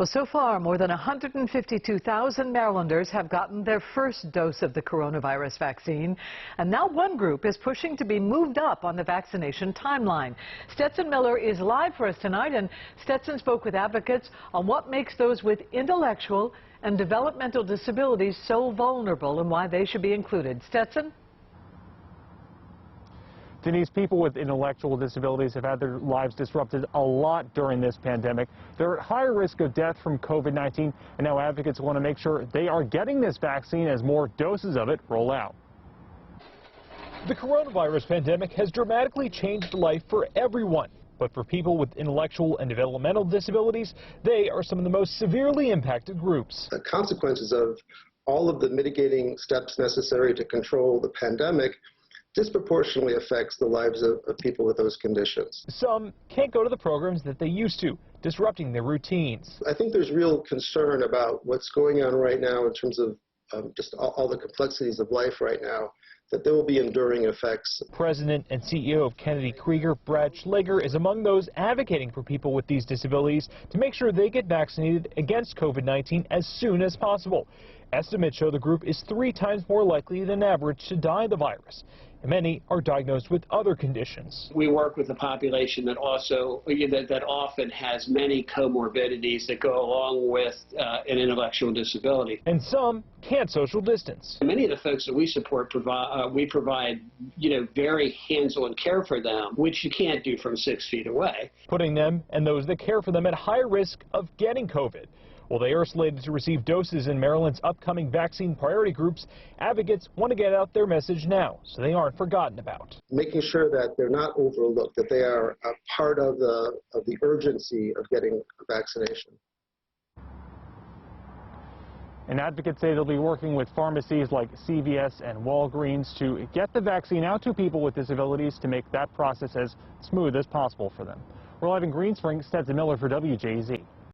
Well, so far, more than 152,000 Marylanders have gotten their first dose of the coronavirus vaccine. And now one group is pushing to be moved up on the vaccination timeline. Stetson Miller is live for us tonight, and Stetson spoke with advocates on what makes those with intellectual and developmental disabilities so vulnerable and why they should be included. Stetson? Denise, people with intellectual disabilities have had their lives disrupted a lot during this pandemic. They're at higher risk of death from COVID-19, and now advocates want to make sure they are getting this vaccine as more doses of it roll out. The coronavirus pandemic has dramatically changed life for everyone. But for people with intellectual and developmental disabilities, they are some of the most severely impacted groups. The consequences of all of the mitigating steps necessary to control the pandemic disproportionately affects the lives of people with those conditions. Some can't go to the programs that they used to, disrupting their routines. I think there's real concern about what's going on right now in terms of just all the complexities of life right now, that there will be enduring effects. President and CEO of Kennedy Krieger, Brad Schlager, is among those advocating for people with these disabilities to make sure they get vaccinated against COVID-19 as soon as possible. Estimates show the group is 3 times more likely than average to die of the virus, and many are diagnosed with other conditions. We work with a population that also that often has many comorbidities that go along with an intellectual disability. And some can't social distance. Many of the folks that we support provide very hands-on care for them, which you can't do from 6 feet away, putting them and those that care for them at higher risk of getting COVID. While they are slated to receive doses in Maryland's upcoming vaccine priority groups, advocates want to get out their message now so they aren't forgotten about. Making sure that they're not overlooked, that they are a part of the urgency of getting a vaccination. And advocates say they'll be working with pharmacies like CVS and Walgreens to get the vaccine out to people with disabilities to make that process as smooth as possible for them. We're live in Green Springs. Stetson Miller for WJZ.